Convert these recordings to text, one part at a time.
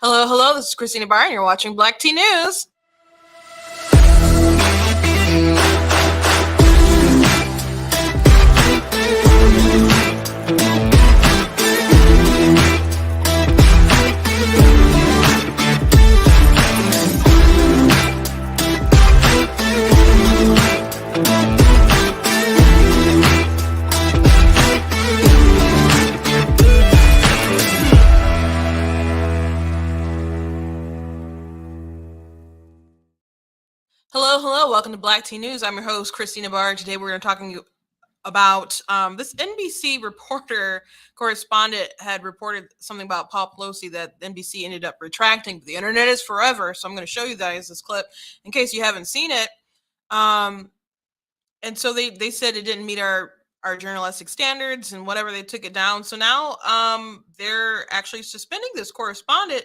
Hello, hello. This is Christina Barr, and you're watching Black Tea News. Hello, hello. Welcome to Black Tea News. I'm your host, Christina Barr. Today we're going to talking about this NBC reporter correspondent had reported something about Paul Pelosi that NBC ended up retracting. But the internet is forever, so I'm going to show you guys this clip in case you haven't seen it. And so they said it didn't meet our journalistic standards and whatever, they took it down. So now they're actually suspending this correspondent,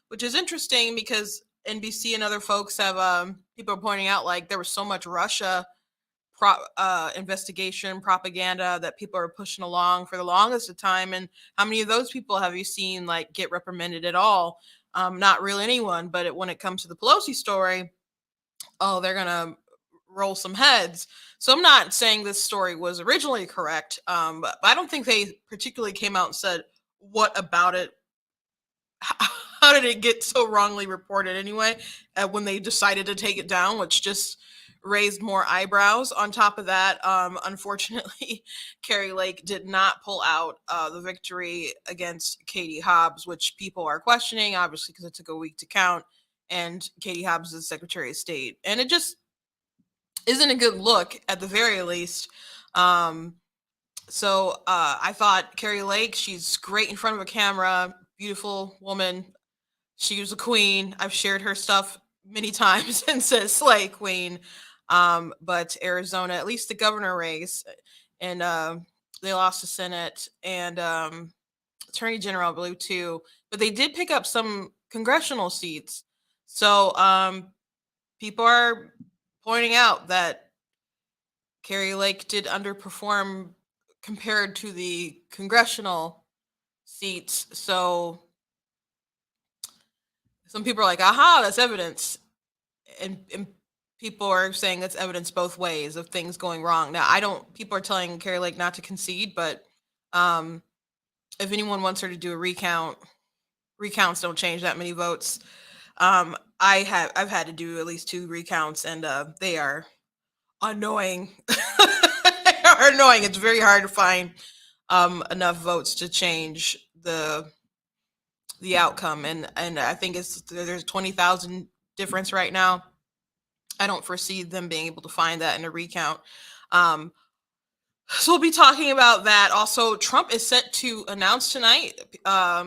which is interesting because NBC and other folks have people are pointing out like there was so much Russia investigation propaganda that people are pushing along for the longest of time. And how many of those people have you seen like get reprimanded at all? Not really anyone. But when it comes to the Pelosi story, oh, they're gonna roll some heads. So I'm not saying this story was originally correct, but I don't think they particularly came out and said what about it. How did it get so wrongly reported anyway? When they decided to take it down, which just raised more eyebrows. On top of that, unfortunately, Kari Lake did not pull out the victory against Katie Hobbs, which people are questioning, obviously, because it took a week to count. And Katie Hobbs is Secretary of State. And it just isn't a good look at the very least. So I thought Kari Lake, she's great in front of a camera, beautiful woman. She was a queen. I've shared her stuff many times and said slay queen. But Arizona, at least the governor race, and they lost the Senate and Attorney General, I believe, too. But they did pick up some congressional seats. So people are pointing out that Kari Lake did underperform compared to the congressional seats. So some people are like, aha, that's evidence. And people are saying that's evidence both ways of things going wrong. Now, people are telling Kari Lake not to concede, but if anyone wants her to do a recount, recounts don't change that many votes. I've had to do at least 2 recounts, and they are annoying. They are annoying. It's very hard to find enough votes to change the outcome, and I think there's 20,000 difference right now. I don't foresee them being able to find that in a recount. So we'll be talking about that. Also, Trump is set to announce tonight,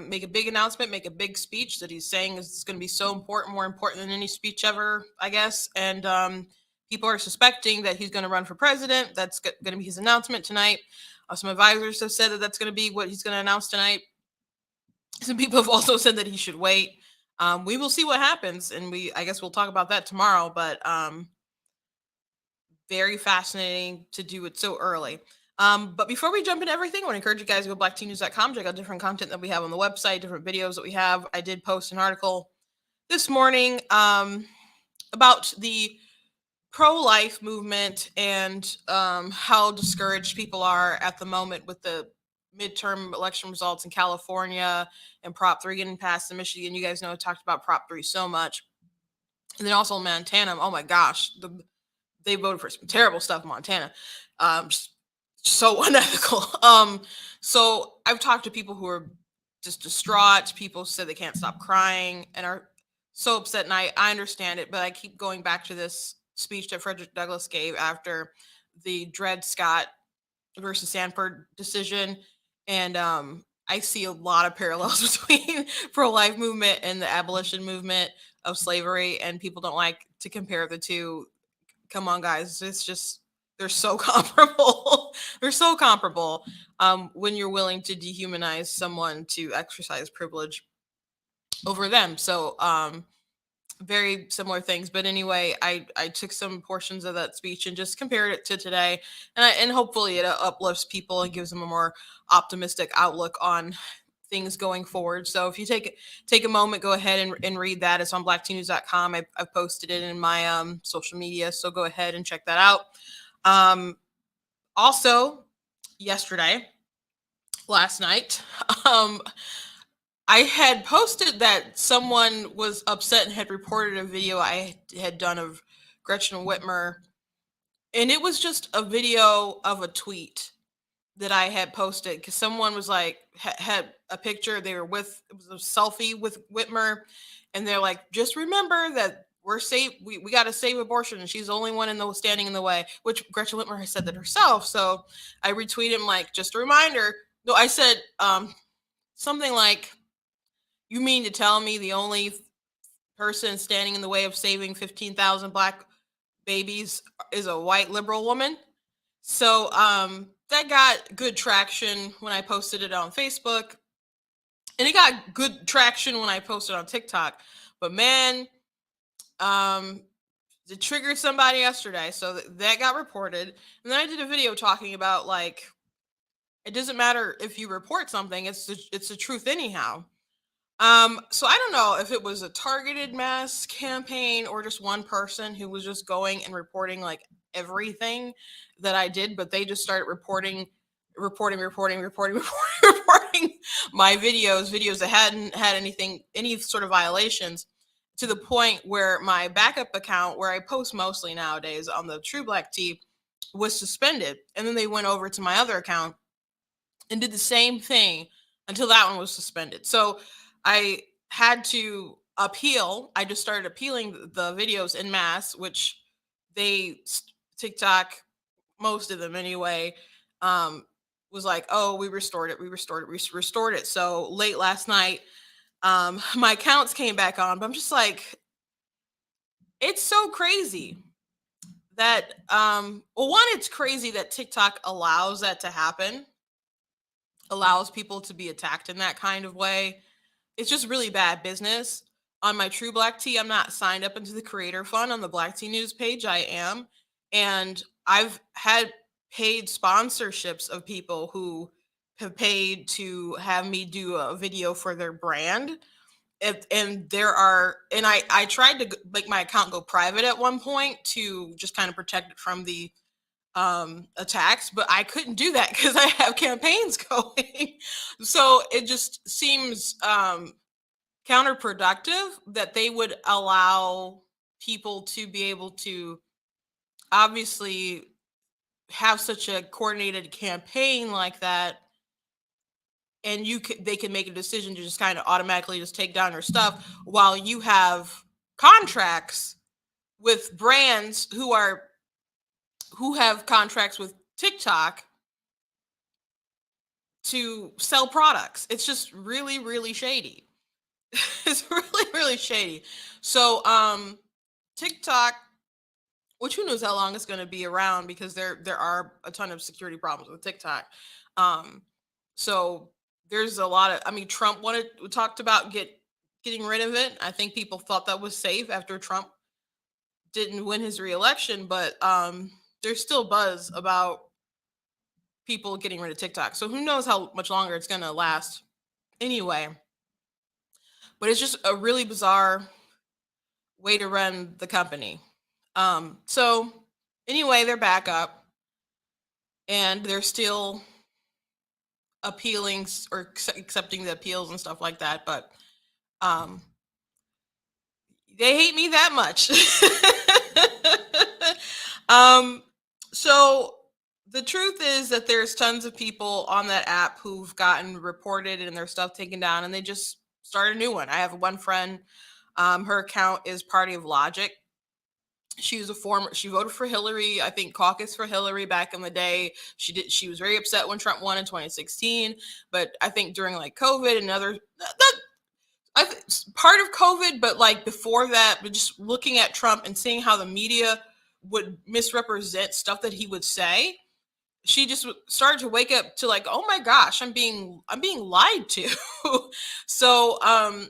make a big announcement, make a big speech that he's saying is going to be so important, more important than any speech ever, I guess. And people are suspecting that he's going to run for president. That's going to be his announcement tonight. Some advisors have said that that's going to be what he's going to announce tonight. Some people have also said that he should wait. We will see what happens, and I guess we'll talk about that tomorrow. But very fascinating to do it so early. But before we jump into everything, I want to encourage you guys to go blacktnews.com, check out different content that we have on the website, different videos that we have. I did post an article this morning about the pro-life movement and how discouraged people are at the moment with the midterm election results in California and Prop 3 getting passed in Michigan. You guys know I talked about Prop 3 so much. And then also Montana. Oh my gosh, they voted for some terrible stuff in Montana. So unethical. So I've talked to people who are just distraught. People said they can't stop crying and are so upset. And I understand it, but I keep going back to this speech that Frederick Douglass gave after the Dred Scott versus Sanford decision. And I see a lot of parallels between pro-life movement and the abolition movement of slavery, and people don't like to compare the two. Come on, guys. It's just, they're so comparable. They're so comparable when you're willing to dehumanize someone to exercise privilege over them. So very similar things. But anyway, I took some portions of that speech and just compared it to today, and hopefully it uplifts people and gives them a more optimistic outlook on things going forward. So if you take a moment, go ahead and read that. It's on blacktnews.com. I've posted it in my social media, so go ahead and check that out. Also, yesterday, last night, I had posted that someone was upset and had reported a video I had done of Gretchen Whitmer, and it was just a video of a tweet that I had posted because someone was like had a picture. They were with it was a selfie with Whitmer, and they're like, just remember that we're safe. We got to save abortion, and she's the only one standing in the way. Which Gretchen Whitmer has said that herself. So I retweeted him like, just a reminder. No, I said something like, you mean to tell me the only person standing in the way of saving 15,000 Black babies is a white liberal woman? So that got good traction when I posted it on Facebook, and it got good traction when I posted on TikTok. But man, it triggered somebody yesterday, so that got reported. And then I did a video talking about like, it doesn't matter if you report something; it's the truth anyhow. So I don't know if it was a targeted mass campaign or just one person who was just going and reporting like everything that I did, but they just started reporting reporting my videos that hadn't had any sort of violations, to the point where my backup account, where I post mostly nowadays on the True Black Tea, was suspended. And then they went over to my other account and did the same thing until that one was suspended. So I had to appeal. I just started appealing the videos in mass, which TikTok, most of them anyway, was like, oh, we restored it. We restored it. So late last night, my accounts came back on, but I'm just like, it's so crazy that, well, one, it's crazy that TikTok allows that to happen, allows people to be attacked in that kind of way. It's just really bad business. On my True Black Tea, I'm not signed up into the creator fund. On the Black Tea News page, I am. And I've had paid sponsorships of people who have paid to have me do a video for their brand. And I tried to make my account go private at one point to just kind of protect it from the attacks, but I couldn't do that because I have campaigns going. So it just seems counterproductive that they would allow people to be able to obviously have such a coordinated campaign like that, and they can make a decision to just kind of automatically just take down your stuff, while you have contracts with brands who have contracts with TikTok to sell products. It's just really, really shady. It's really, really shady. So TikTok, which who knows how long it's going to be around, because there are a ton of security problems with TikTok. So there's a lot of, I mean, Trump talked about getting rid of it. I think people thought that was safe after Trump didn't win his reelection, but there's still buzz about people getting rid of TikTok. So who knows how much longer it's going to last anyway. But it's just a really bizarre way to run the company. So anyway, they're back up, and they're still appealing or accepting the appeals and stuff like that. But they hate me that much. So the truth is that there's tons of people on that app who've gotten reported and their stuff taken down, and they just start a new one. I have one friend, her account is Party of Logic. She voted for Hillary, I think caucus for Hillary back in the day. She was very upset when Trump won in 2016, but I think during like COVID and part of COVID, but like before that, but just looking at Trump and seeing how the media would misrepresent stuff that he would say, she just started to wake up to like, oh my gosh, I'm being lied to. So I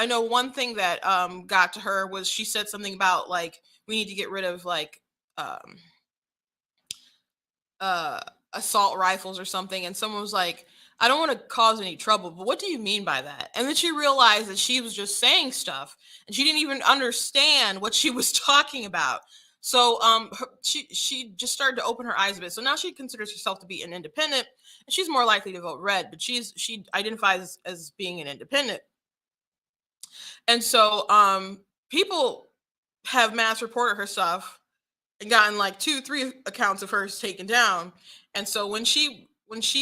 know one thing that got to her was she said something about like, we need to get rid of like assault rifles or something, and someone was like, I don't want to cause any trouble, but what do you mean by that? And then she realized that she was just saying stuff and she didn't even understand what she was talking about. So she just started to open her eyes a bit. So now she considers herself to be an independent, and she's more likely to vote red, but she identifies as being an independent. And so people have mass reported her stuff and gotten like 2 3 accounts of hers taken down. And so when she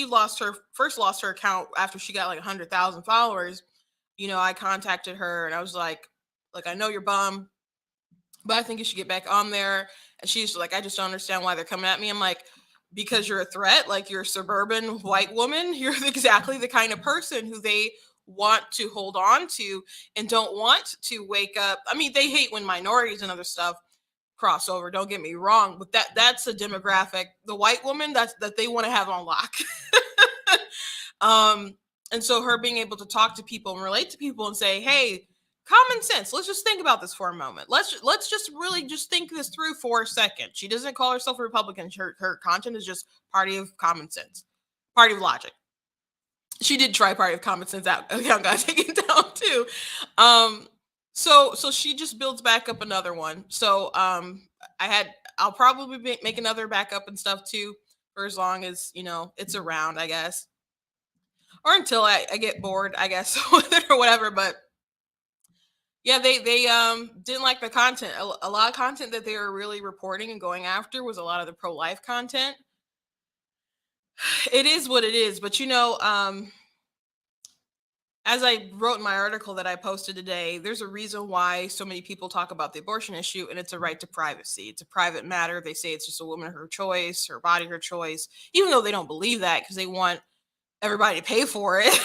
lost her account after she got like 100,000 followers, I contacted her and I was like, I know you're bummed, but I think you should get back on there. And she's like, I just don't understand why they're coming at me. I'm like, because you're a threat, like you're a suburban white woman. You're exactly the kind of person who they want to hold on to and don't want to wake up. I mean, they hate when minorities and other stuff crossover, don't get me wrong, but that's a demographic, the white woman, that they want to have on lock. um and so her being able to talk to people and relate to people and say, hey, common sense, let's just think about this for a moment, let's just really just think this through for a second. She doesn't call herself a Republican. Her content is just party of common sense, party of logic. She did try party of common sense out account got taken down too. So she just builds back up another one. So I'll probably make another backup and stuff too, for as long as it's around, I guess, or until I get bored, I guess, with it or whatever. But yeah, they didn't like the content. A lot of content that they were really reporting and going after was a lot of the pro life content. It is what it is, but as I wrote in my article that I posted today, there's a reason why so many people talk about the abortion issue, and it's a right to privacy. It's a private matter. They say it's just a woman, her choice, her body, her choice, even though they don't believe that because they want everybody to pay for it.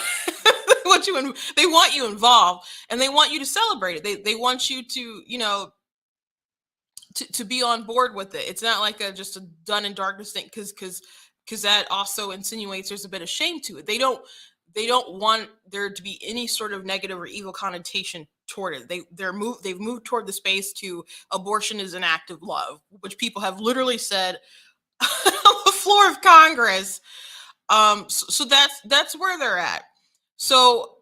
They want you involved, and they want you to celebrate it. They want you to, to be on board with it. It's not like just a done in darkness thing, because that also insinuates there's a bit of shame to it. They don't want there to be any sort of negative or evil connotation toward it. They've moved toward the space to abortion is an act of love, which people have literally said on the floor of Congress. So that's where they're at. So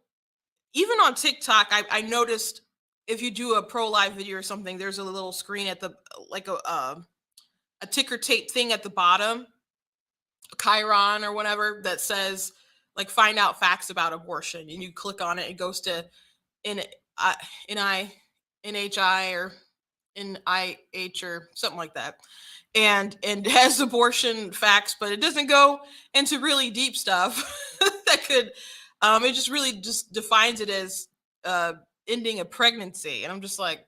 even on TikTok, I noticed if you do a pro life video or something, there's a little screen at the like a ticker tape thing at the bottom, Chiron or whatever, that says like find out facts about abortion, and you click on it. It goes to N I NHI or NIH or something like that, and has abortion facts, but it doesn't go into really deep stuff that could. It just really just defines it as ending a pregnancy, and I'm just like,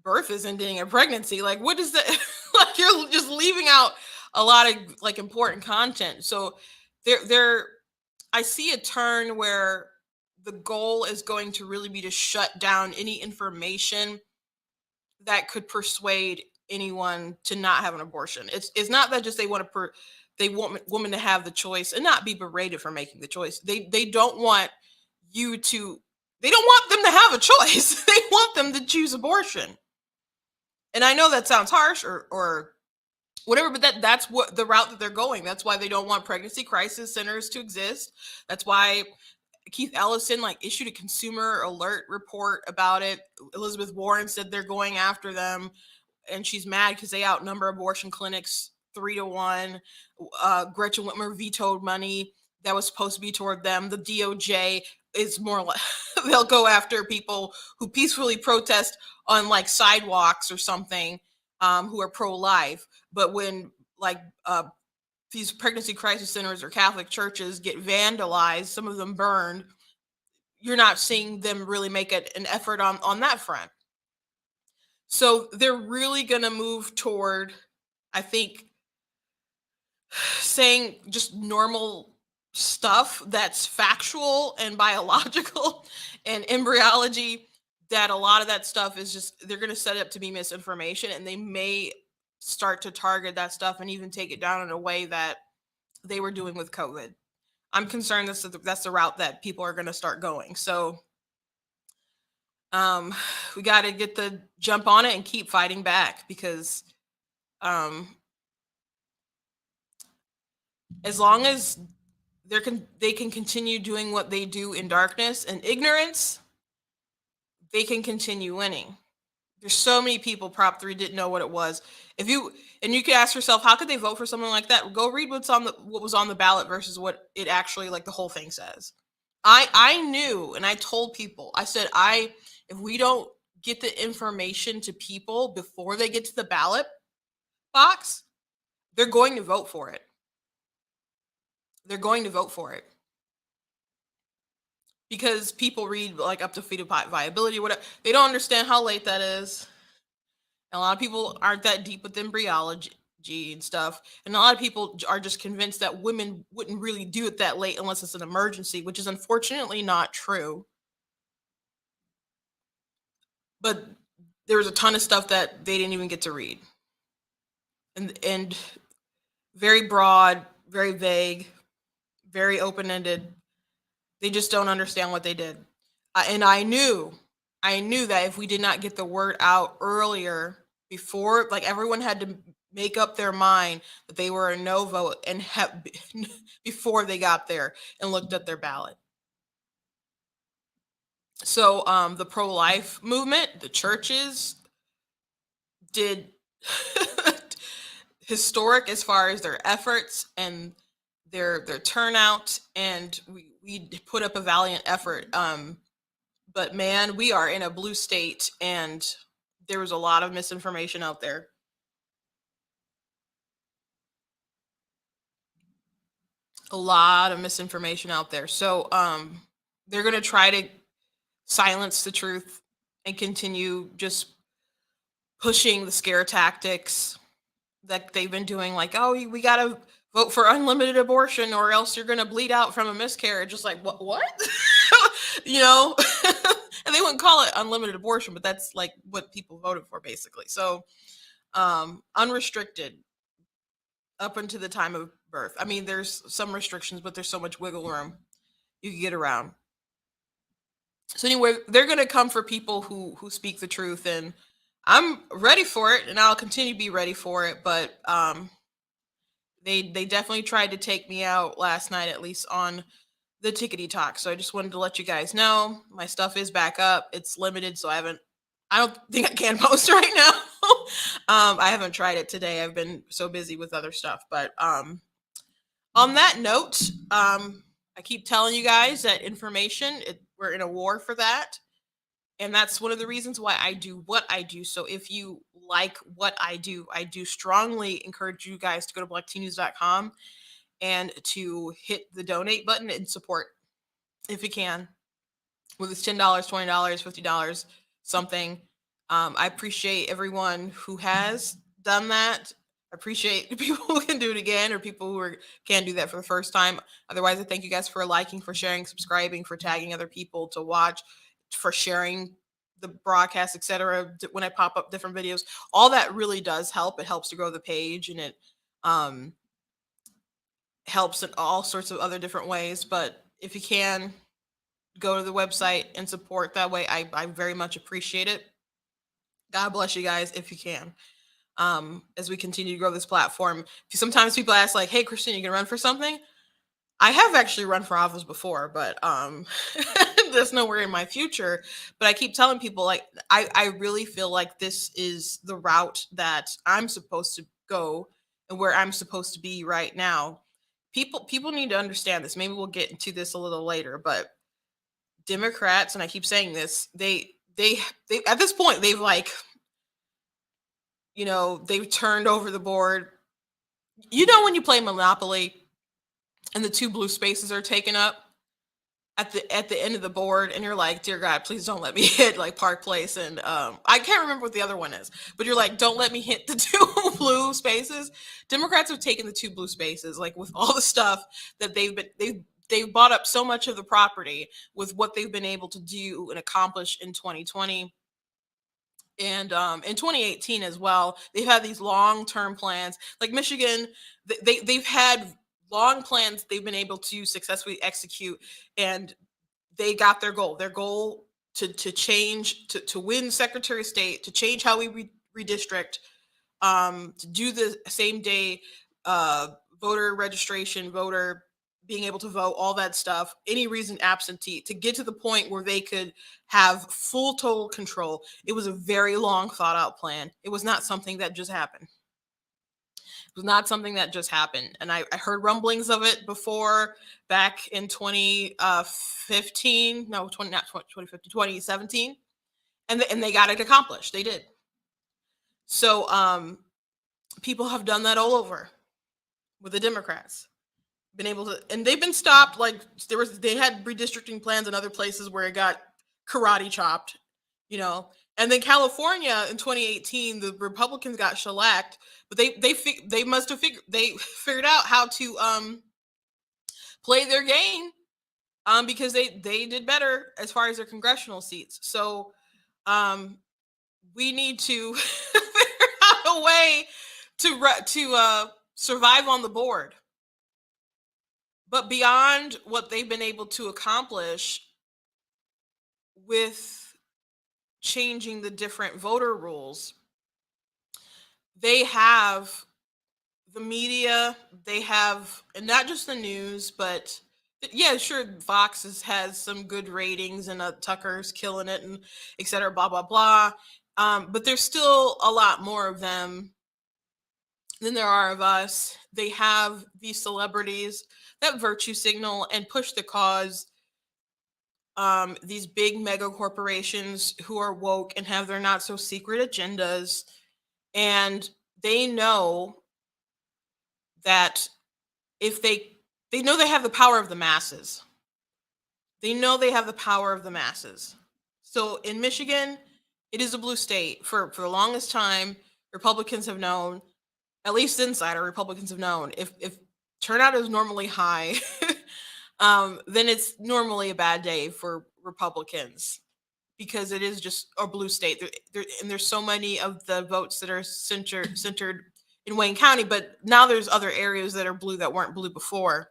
birth is ending a pregnancy. Like, what is that? Like, you're just leaving out a lot of like important content. So there I see a turn where the goal is going to really be to shut down any information that could persuade anyone to not have an abortion. It's not that just they want they want women to have the choice and not be berated for making the choice. They don't want you to they don't want them to have a choice. They want them to choose abortion. And I know that sounds harsh or whatever, but that's what the route that they're going. That's why they don't want pregnancy crisis centers to exist. That's why Keith Ellison like issued a consumer alert report about it. Elizabeth Warren said they're going after them, and she's mad because they outnumber abortion clinics 3 to 1. Gretchen Whitmer vetoed money that was supposed to be toward them. The DOJ is more like they'll go after people who peacefully protest on like sidewalks or something, who are pro-life. But when like these pregnancy crisis centers or Catholic churches get vandalized, some of them burned, you're not seeing them really make an effort on that front. So they're really going to move toward, I think, saying just normal stuff that's factual and biological and embryology, that a lot of that stuff is just, they're going to set it up to be misinformation, and they may start to target that stuff and even take it down in a way that they were doing with COVID. I'm concerned that's the route that people are going to start going. So we got to get the jump on it and keep fighting back, because As long as they can continue doing what they do in darkness and ignorance, they can continue winning. There's so many people Prop 3 didn't know what it was. If you and you could ask yourself, how could they vote for something like that? Go read what was on the ballot versus what it actually, like, the whole thing says. I knew, and I told people. I said, if we don't get the information to people before they get to the ballot box, they're going to vote for it. They're going to vote for it. Because people read, like, up to fetal viability, whatever. They don't understand how late that is. And a lot of people aren't that deep with embryology and stuff. And a lot of people are just convinced that women wouldn't really do it that late unless it's an emergency, which is unfortunately not true. But there was a ton of stuff that they didn't even get to read. And very broad, very vague, very open-ended. They just don't understand what they did. And I knew that if we did not get the word out earlier, before, like, everyone had to make up their mind that they were a no vote and have before they got there and looked at their ballot. So the pro-life movement, the churches did historic as far as their efforts and their turnout, and we put up a valiant effort. But man, we are in a blue state, and there was a lot of misinformation out there. A lot of misinformation out there. So they're going to try to silence the truth and continue just pushing the scare tactics that they've been doing, like, oh, we got to vote for unlimited abortion or else you're going to bleed out from a miscarriage. Just like, what? you know and they wouldn't call it unlimited abortion, but that's like what people voted for, basically. So unrestricted up until the time of birth. I mean, there's some restrictions, but there's so much wiggle room you can get around. So anyway, they're going to come for people who speak the truth, and I'm ready for it, and I'll continue to be ready for it. But they definitely tried to take me out last night, at least on the tickety talk. So I just wanted to let you guys know my stuff is back up. It's limited, so I don't think I can post right now. I haven't tried it today. I've been so busy with other stuff. But on that note, I keep telling you guys that information, we're in a war for that. And that's one of the reasons why I do what I do. So if you like what I do strongly encourage you guys to go to blacktnews.com and to hit the donate button and support if you can. Whether it's $10, $20, $50, something. I appreciate everyone who has done that. I appreciate people who can do it again, or people who can do that for the first time. Otherwise, I thank you guys for liking, for sharing, subscribing, for tagging other people to watch, for sharing the broadcast, etc. When I pop up different videos, all that really does help. It helps to grow the page, and it helps in all sorts of other different ways. But if you can, go to the website and support that way. I very much appreciate it. God bless you guys if you can. As we continue to grow this platform. Sometimes people ask, like, hey, Christine, you can run for something? I have actually run for office before, but there's nowhere in my future. But I keep telling people, like, I really feel like this is the route that I'm supposed to go and where I'm supposed to be right now. People need to understand this. Maybe we'll get into this a little later, but Democrats, and I keep saying this, they at this point they've, like, they've turned over the board. When you play Monopoly and the two blue spaces are taken up at the end of the board, and you're like, dear God, please don't let me hit, like, Park Place, and I can't remember what the other one is, but you're like, don't let me hit the two blue spaces. Democrats have taken the two blue spaces, like, with all the stuff that they've bought up so much of the property with what they've been able to do and accomplish in 2020 and in 2018 as well. They've had these long-term plans, like Michigan. They've had long plans they've been able to successfully execute, and they got their goal to change, to win Secretary of State, to change how we redistrict, to do the same day voter registration, voter being able to vote, all that stuff, any reason absentee, to get to the point where they could have full total control. It was a very long thought out plan. It was not something that just happened. It was not something that just happened. And I heard rumblings of it before, back in 2015, no, 20, not 2015, 2017. And they got it accomplished. They did. So people have done that all over with the Democrats. Been able to, and they've been stopped. Like they had redistricting plans in other places where it got karate chopped, you know. And then California in 2018, the Republicans got shellacked, but they must have figured out how to play their game, because they did better as far as their congressional seats. So we need to figure out a way to survive on the board. But beyond what they've been able to accomplish with changing the different voter rules, they have the media, they have, and not just the news, but yeah, sure, Fox has some good ratings, and Tucker's killing it, and et cetera, blah, blah, blah. But there's still a lot more of them than there are of us. They have these celebrities that virtue signal and push the cause. These big mega corporations who are woke and have their not so secret agendas, and they know that if they know they have the power of the masses. They know they have the power of the masses. So in Michigan, it is a blue state. For the longest time, Republicans have known, at least insider Republicans have known, if turnout is normally high, then it's normally a bad day for Republicans, because it is just a blue state. And there's so many of the votes that are centered in Wayne County, but now there's other areas that are blue that weren't blue before.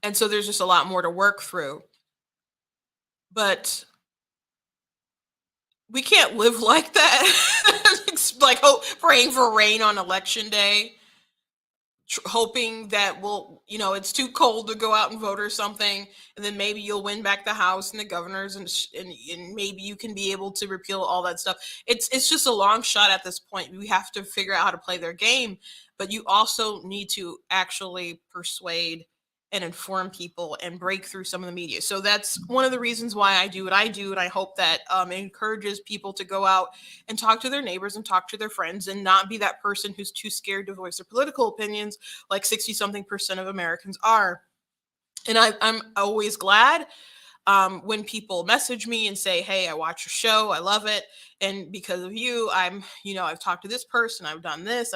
And so there's just a lot more to work through. But we can't live like that. Like praying for rain on election day, hoping that it's too cold to go out and vote or something, and then maybe you'll win back the House and the governors, and maybe you can be able to repeal all that stuff. It's just a long shot at this point. We have to figure out how to play their game, but you also need to actually persuade and inform people and break through some of the media. So that's one of the reasons why I do what I do, and I hope that it encourages people to go out and talk to their neighbors and talk to their friends, and not be that person who's too scared to voice their political opinions, like 60-something% of Americans are. And I'm always glad when people message me and say, hey, I watch your show, I love it, and because of you, I've talked to this person, I've done this,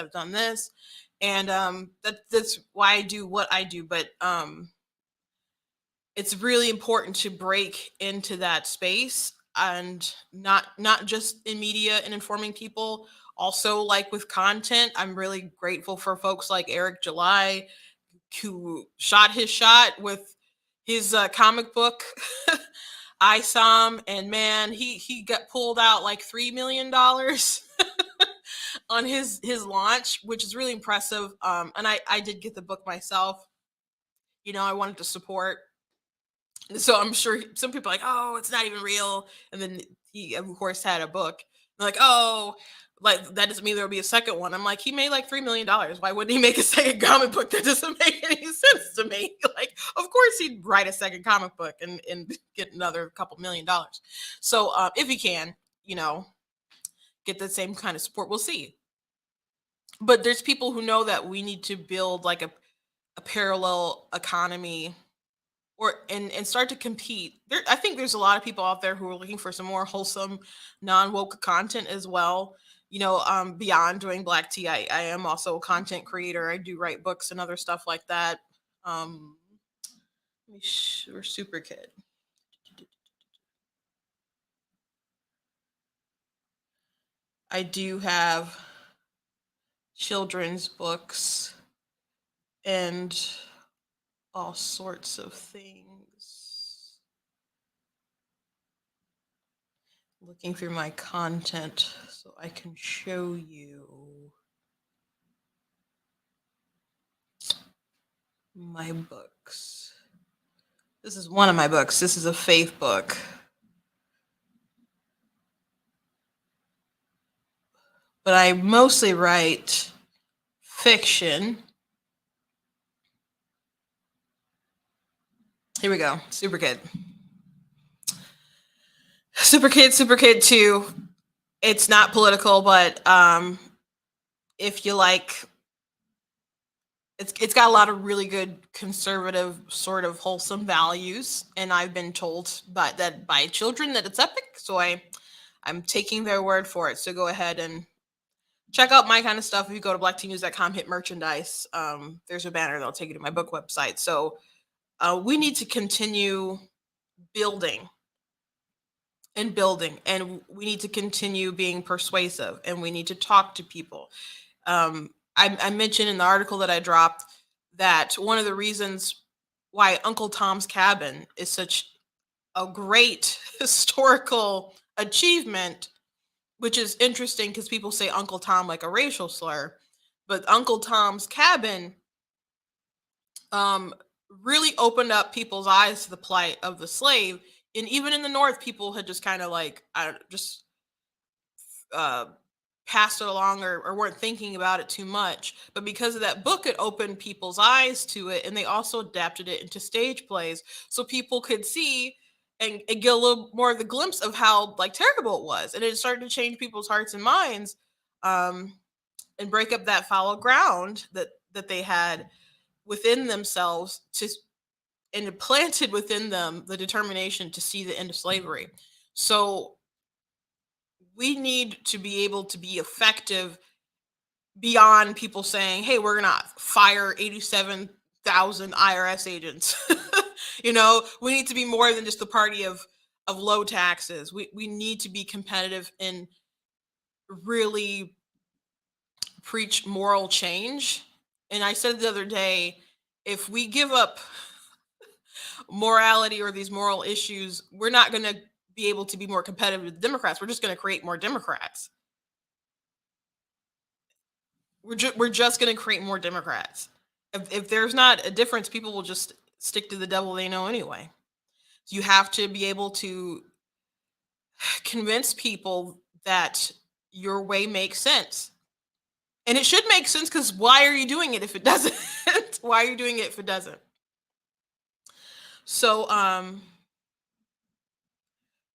and that's why I do what I do. But it's really important to break into that space, and not just in media and informing people, also like with content. I'm really grateful for folks like Eric July, who shot his shot with his comic book I saw him, and man, he got pulled out like $3 million on his launch, which is really impressive. And I did get the book myself. I wanted to support. So I'm sure some people are like, oh, it's not even real. And then he, of course, had a book. They're like, oh, like that doesn't mean there'll be a second one. I'm like, he made like $3 million. Why wouldn't he make a second comic book? That doesn't make any sense to me. Like, of course he'd write a second comic book and get another couple $1 million. So if he can, get the same kind of support, we'll see. But there's people who know that we need to build like a parallel economy, and start to compete. I think there's a lot of people out there who are looking for some more wholesome, non-woke content as well. Beyond doing black tea, I am also a content creator. I do write books and other stuff like that. We're super kid. I do have children's books and all sorts of things. Looking through my content so I can show you. my books. This is one of my books. This is a faith book. But I mostly write fiction. Here we go. Super Kid. Super Kid 2. It's not political, but if you like, it's got a lot of really good conservative, sort of wholesome values, and I've been told by children that it's epic. So I'm taking their word for it. So go ahead and check out my kind of stuff. If you go to blacktnews.com, hit merchandise, there's a banner that'll take you to my book website. So we need to continue building and building, and we need to continue being persuasive, and we need to talk to people. I mentioned in the article that I dropped that one of the reasons why Uncle Tom's Cabin is such a great historical achievement, which is interesting because people say Uncle Tom like a racial slur, but Uncle Tom's Cabin really opened up people's eyes to the plight of the slave. And even in the North, people had just kind of like, just uh, passed it along, or weren't thinking about it too much. But because of that book, it opened people's eyes to it, and they also adapted it into stage plays so people could see and get a little more of the glimpse of how like terrible it was, and it started to change people's hearts and minds, um, and break up that fallow ground that they had within themselves, and it planted within them the determination to see the end of slavery. So we need to be able to be effective beyond people saying, hey, we're going to fire 87,000 IRS agents. We need to be more than just the party of low taxes. We need to be competitive and really preach moral change. And I said the other day, if we give up morality or these moral issues, we're not going to be able to be more competitive with Democrats. We're just going to create more Democrats. We're just going to create more Democrats. If there's not a difference, people will just stick to the devil they know anyway. You have to be able to convince people that your way makes sense. And it should make sense, because why are you doing it if it doesn't? Why are you doing it if it doesn't? So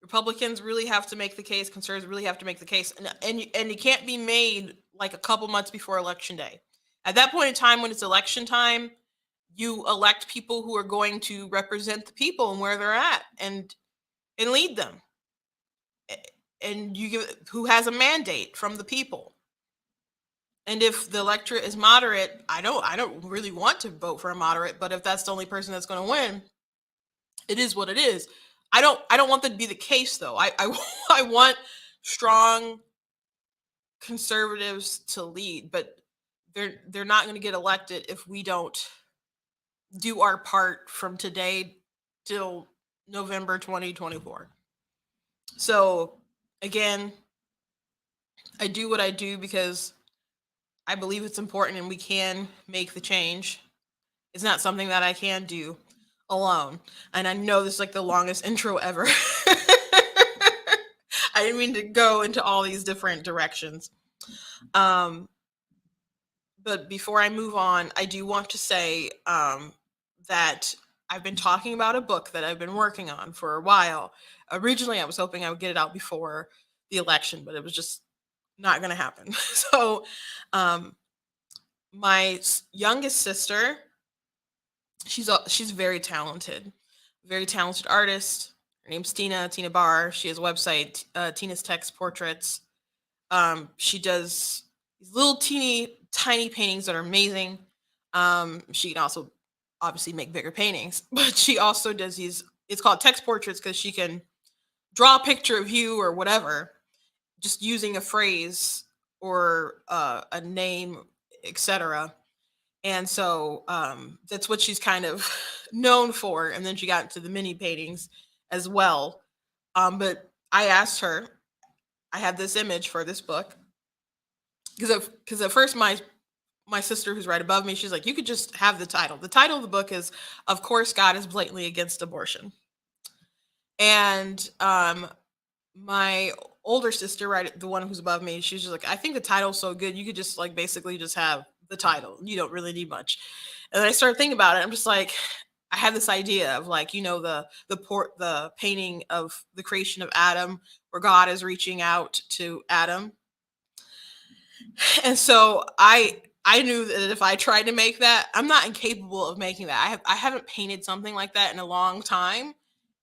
Republicans really have to make the case. Conservatives really have to make the case, and it can't be made like a couple months before election day. At that point in time, when it's election time, you elect people who are going to represent the people and where they're at, and lead them. And you give who has a mandate from the people. And if the electorate is moderate, I don't really want to vote for a moderate, but if that's the only person that's going to win, it is what it is. I don't want that to be the case, though. I want strong conservatives to lead, but they're not going to get elected if we don't do our part from today till November 2024. So again, I do what I do because I believe it's important and we can make the change. It's not something that I can do alone. And I know this is like the longest intro ever. I didn't mean to go into all these different directions. But before I move on, I do want to say that I've been talking about a book that I've been working on for a while. Originally, I was hoping I would get it out before the election, but it was just not going to happen. So, my youngest sister, she's very talented artist. Her name's Tina Barr. She has a website, Tina's Text Portraits. She does these little teeny tiny paintings that are amazing. She can also obviously make bigger paintings, but she also does these, it's called text portraits because she can draw a picture of you or whatever, just using a phrase or a name, etc. And so that's what she's kind of known for. And then she got into the mini paintings as well. But I asked her, I had this image for this book, because at first my my sister who's right above me, she's like, you could just have the title. The title of the book is, Of Course God is Blatantly Against Abortion. And my older sister, right, the one who's above me, she's just like, I think the title's so good, you could just like basically just have the title. You don't really need much. And then I started thinking about it. I'm just like, I had this idea of like, the painting of the creation of Adam, where God is reaching out to Adam. And so I knew that if I tried to make that, I'm not incapable of making that. I haven't painted something like that in a long time.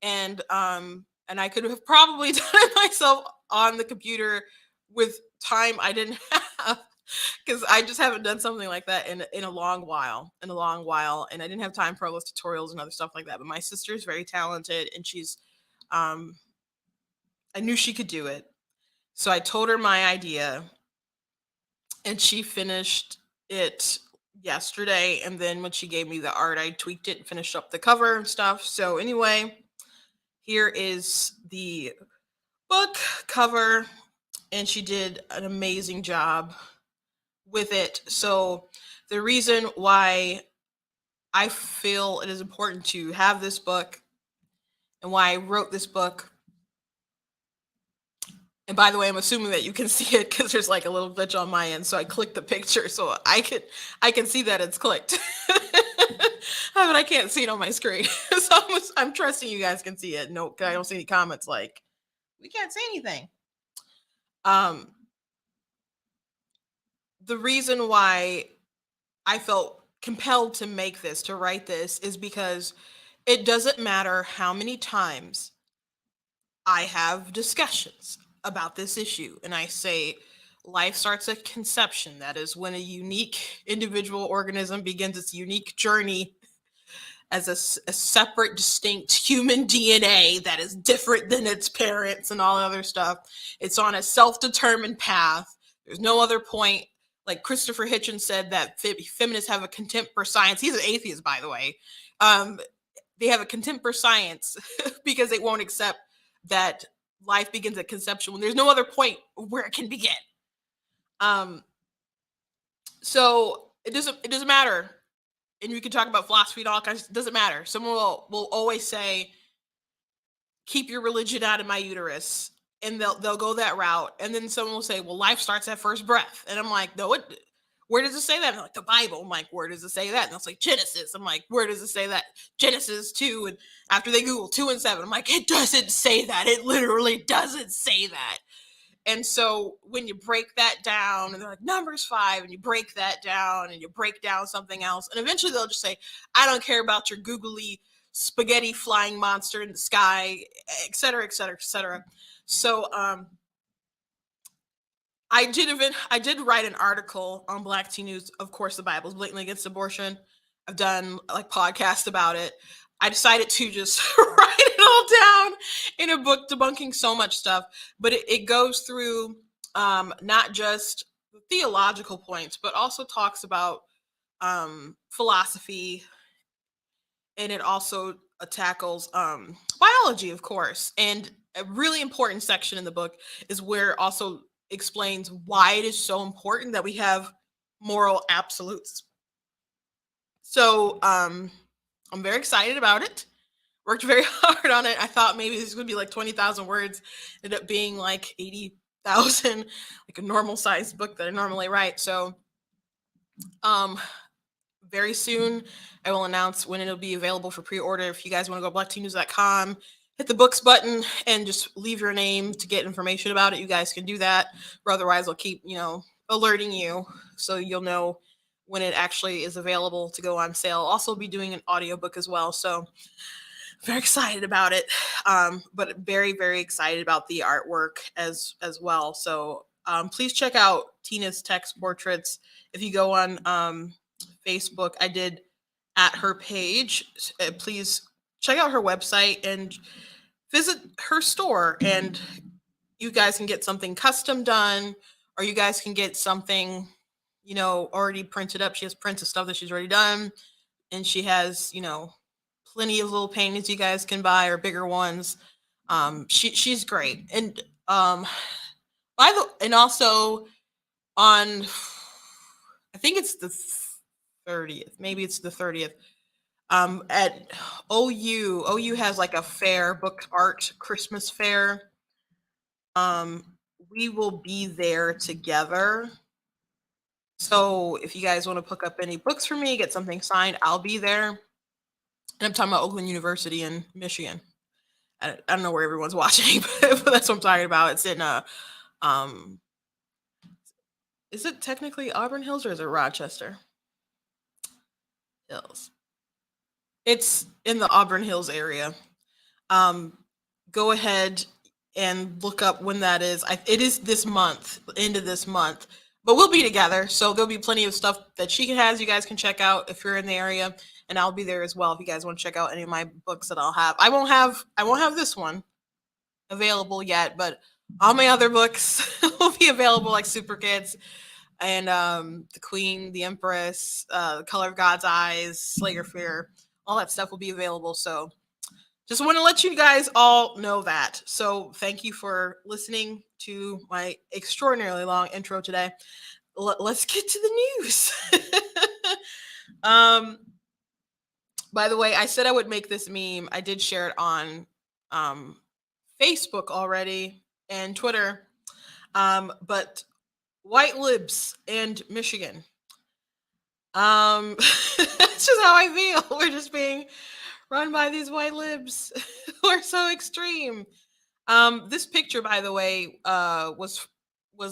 And I could have probably done it myself on the computer with time I didn't have, because I just haven't done something like that in a long while, and I didn't have time for all those tutorials and other stuff like that. But my sister is very talented, and um I knew she could do it. So I told her my idea, and she finished it yesterday. And then when she gave me the art, I tweaked it and finished up the cover and stuff. So anyway, here is the book cover, and she did an amazing job with it. So the reason why I feel it is important to have this book, and why I wrote this book, and by the way, I'm assuming that you can see it because there's like a little glitch on my end. So I clicked the picture so I can see that it's clicked. But I can't see it on my screen. So I'm trusting you guys can see it. No, I don't see any comments like, we can't say anything. The reason why I felt compelled to make this, to write this, is because it doesn't matter how many times I have discussions about this issue and I say life starts at conception. That is when a unique individual organism begins its unique journey as a separate, distinct human DNA that is different than its parents and all other stuff. It's on a self-determined path. There's no other point. Like Christopher Hitchens said, that feminists have a contempt for science. He's an atheist, by the way. They have a contempt for science because they won't accept that life begins at conception when there's no other point where it can begin. So it doesn't matter. And you can talk about philosophy and all kinds. It doesn't matter. Someone will always say, keep your religion out of my uterus. And they'll go that route. And then someone will say, well, life starts at first breath. And I'm like, no, where does it say that? And like, the Bible. I'm like, where does it say that? And they'll say Genesis. I'm like, where does it say that? Genesis 2. And after they Google 2 and 7, I'm like, it doesn't say that. It literally doesn't say that. And so when you break that down, and they're like, Numbers 5, and you break that down, and you break down something else, and eventually they'll just say, I don't care about your googly spaghetti flying monster in the sky, et cetera, et cetera, et cetera. So I did write an article on Black Teen News. Of course, the Bible is blatantly against abortion. I've done like podcasts about it. I decided to just write it all down in a book debunking so much stuff, but it goes through not just the theological points, but also talks about philosophy, and it also tackles biology, of course. And a really important section in the book is where it also explains why it is so important that we have moral absolutes. So I'm very excited about it. Worked very hard on it. I thought maybe this would be like 20,000 words. Ended up being like 80,000, like a normal sized book that I normally write. So very soon I will announce when it'll be available for pre-order. If you guys want to go blackteennews.com, hit the books button and just leave your name to get information about it, you guys can do that. Or otherwise I'll keep, alerting you so you'll know when it actually is available to go on sale. I'll also be doing an audiobook as well. So very excited about it. But very, very excited about the artwork as well. So please check out Tina's text portraits. If you go on Facebook, I did at her page. Please check out her website and visit her store, and you guys can get something custom done, or you guys can get something, already printed up. She has prints of stuff that she's already done, and she has, plenty of little paintings you guys can buy, or bigger ones. She's great. And and also on, I I think it's the 30th. Maybe it's the 30th. At OU has like a fair, book art Christmas fair. Um, we will be there together. So if you guys want to pick up any books for me, get something signed, I'll be there. And I'm talking about Oakland University in Michigan. I don't know where everyone's watching, but that's what I'm talking about. It's in um is it technically Auburn Hills or is it Rochester Hills? It's in the Auburn Hills area. Um, go ahead and look up when that is. It is this month, end of this month, but we'll be together. So there'll be plenty of stuff that she has. You guys can check out if you're in the area, and I'll be there as well. If you guys want to check out any of my books that I'll have, I won't have this one available yet, but all my other books will be available, like Super Kids and The Queen, The Empress, Color of God's Eyes, Slayer Fear. All that stuff will be available. So just want to let you guys all know that. So thank you for listening to my extraordinarily long intro today. Let's get to the news. By the way, I said I would make this meme. I did share it on Facebook already and Twitter. But white libs and Michigan. That's just how I feel. We're just being run by these white libs who are so extreme. This picture, by the way, was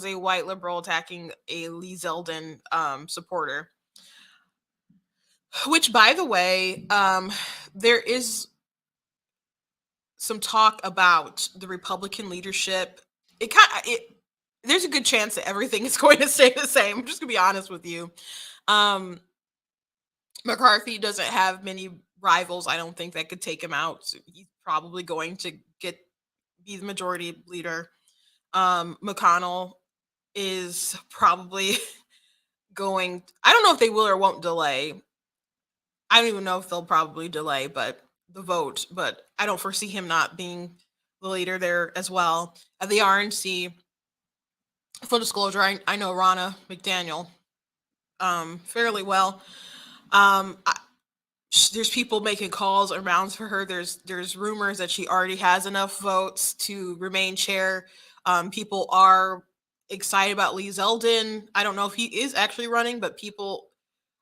a white liberal attacking a Lee Zeldin supporter. Which, by the way, there is some talk about the Republican leadership. There's a good chance that everything is going to stay the same. I'm just gonna be honest with you. McCarthy doesn't have many rivals. I don't think that could take him out. So he's probably going to be the majority leader. McConnell is probably going. I don't know if they will or won't delay. I don't even know if they'll probably delay, but the vote. But I don't foresee him not being the leader there as well. At the RNC, full disclosure, I know Ronna McDaniel fairly well. There's people making calls or rounds for her. There's rumors that she already has enough votes to remain chair. People are excited about Lee Zeldin. I don't know if he is actually running, but people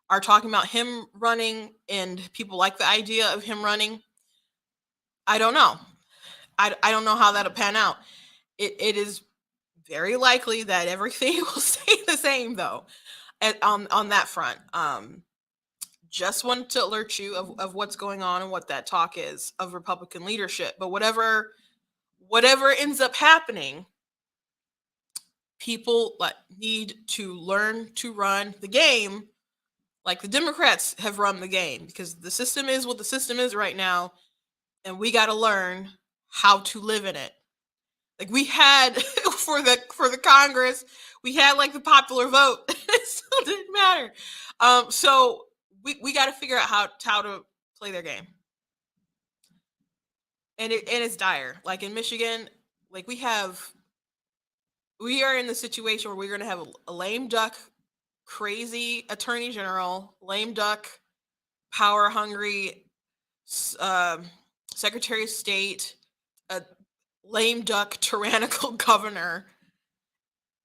are talking about him running, and people like the idea of him running. I don't know. I don't know how that'll pan out. It is very likely that everything will stay the same, though, on that front. Just wanted to alert you of what's going on and what that talk is of Republican leadership. But whatever ends up happening, people need to learn to run the game like the Democrats have run the game, because the system is what the system is right now, and we got to learn how to live in it. Like we had for the Congress, we had like the popular vote. It still didn't matter. So we got to figure out how to play their game. And it's dire. Like in Michigan, like we are in the situation where we're going to have a lame duck, crazy attorney general, lame duck, power hungry secretary of state, a lame duck, tyrannical governor,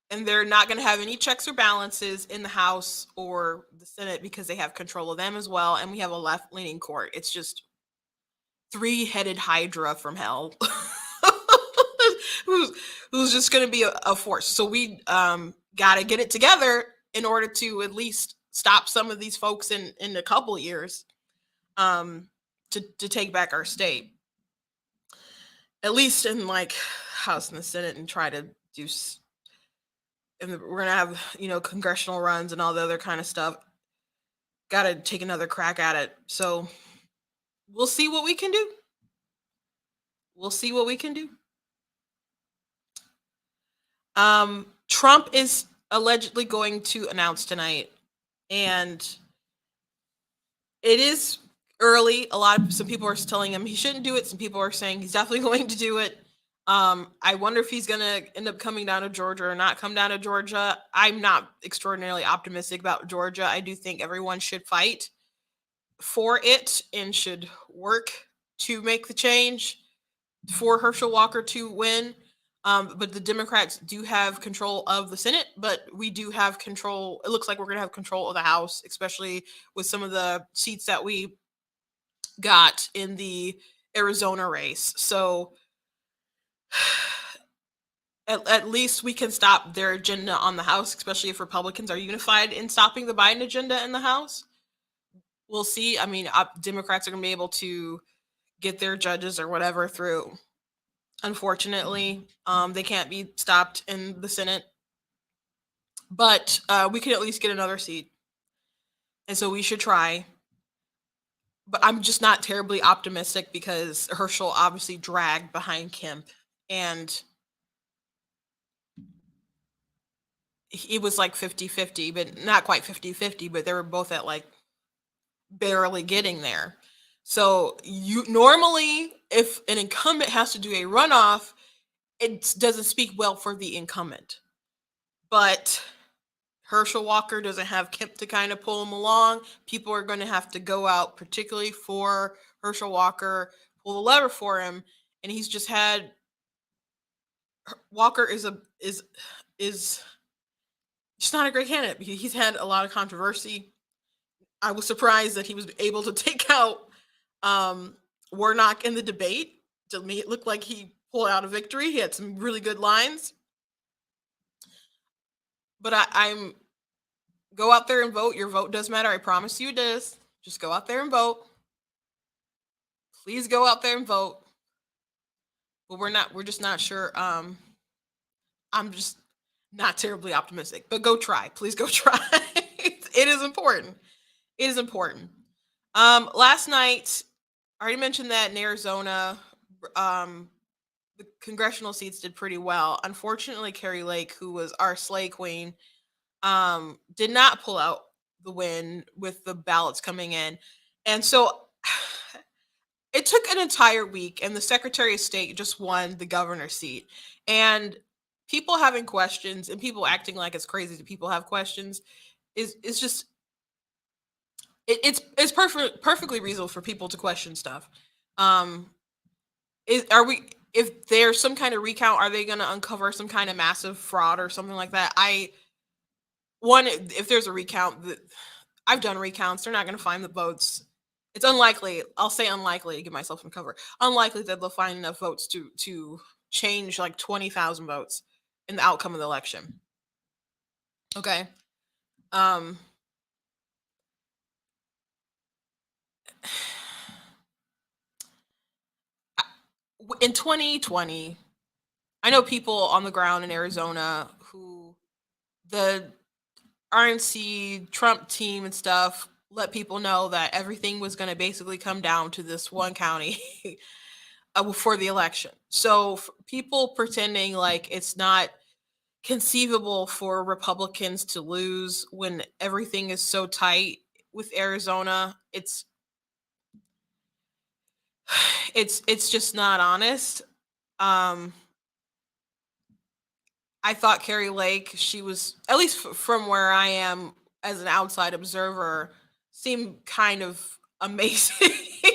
and they're not going to have any checks or balances in the House or the Senate because they have control of them as well. And we have a left-leaning court. It's just three-headed hydra from hell who's just going to be a force. So we got to get it together in order to at least stop some of these folks in a couple of years to take back our state, at least in like House and the Senate, and try to do. And we're gonna have congressional runs and all the other kind of stuff. Got to take another crack at it. So we'll see what we can do. Trump is allegedly going to announce tonight, and it is early. Some people are telling him he shouldn't do it. Some people are saying he's definitely going to do it. I wonder if he's gonna end up coming down to Georgia or not come down to Georgia. I'm not extraordinarily optimistic about Georgia. I do think everyone should fight for it and should work to make the change for Herschel Walker to win. But the Democrats do have control of the Senate, but we do have control. It looks like we're going to have control of the House, especially with some of the seats that we got in the Arizona race. So at least we can stop their agenda on the House, especially if Republicans are unified in stopping the Biden agenda in the House. We'll see. I mean, Democrats are going to be able to get their judges or whatever through. Unfortunately, they can't be stopped in the Senate, but we can at least get another seat. And so we should try. But I'm just not terribly optimistic because Herschel obviously dragged behind Kemp. And it was like 50-50, but not quite 50-50, but they were both at like barely getting there. So you normally, if an incumbent has to do a runoff, it doesn't speak well for the incumbent. But Herschel Walker doesn't have Kemp to kind of pull him along. People are going to have to go out, particularly for Herschel Walker, pull the lever for him. And he's just had Walker is just not a great candidate. He's had a lot of controversy. I was surprised that he was able to take out Warnock in the debate. To me, it looked like he pulled out a victory. He had some really good lines. But I'm go out there and vote. Your vote does matter. I promise you it does. Just go out there and vote. Please go out there and vote. But we're just not sure. I'm just not terribly optimistic. But go try. Please go try. It is important. It is important. Last night, I already mentioned that in Arizona, the congressional seats did pretty well. Unfortunately, Kari Lake, who was our slay queen, did not pull out the win with the ballots coming in. And so it took an entire week, and the Secretary of State just won the governor's seat. And people having questions and people acting like it's crazy that people have questions is just it's perfectly reasonable for people to question stuff. If there's some kind of recount, are they going to uncover some kind of massive fraud or something like that? If there's a recount, I've done recounts, they're not going to find the votes. It's unlikely. I'll say unlikely to give myself some cover. Unlikely that they'll find enough votes to change like 20,000 votes in the outcome of the election. Okay. In 2020, I know people on the ground in Arizona who the RNC Trump team and stuff let people know that everything was going to basically come down to this one county for the election. So people pretending like it's not conceivable for Republicans to lose when everything is so tight with Arizona, it's just not honest. I thought Kari Lake, she was, at least from where I am as an outside observer, seemed kind of amazing,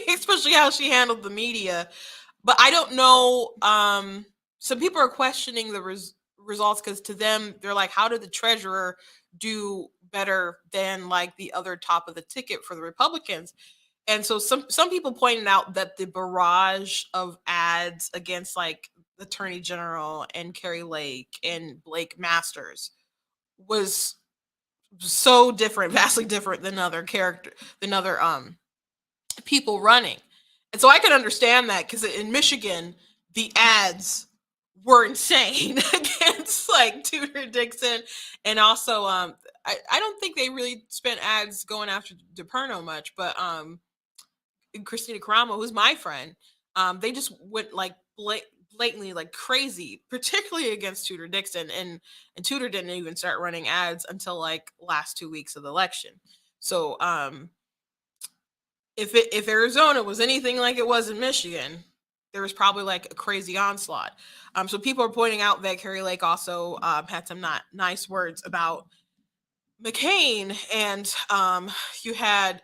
especially how she handled the media. But I don't know. Some people are questioning the results because to them, they're like, how did the treasurer do better than like the other top of the ticket for the Republicans? And so some people pointed out that the barrage of ads against like the Attorney General and Kari Lake and Blake Masters was so different, vastly different than other people running. And so I can understand that because in Michigan, the ads were insane against like Tudor Dixon. And also I don't think they really spent ads going after DePerno much, but Christina Caramo, who's my friend, they just went like blatantly like crazy, particularly against Tudor Dixon, and Tudor didn't even start running ads until like last 2 weeks of the election. So if Arizona was anything like it was in Michigan, there was probably like a crazy onslaught. So people are pointing out that Kari Lake also had some not nice words about McCain, and you had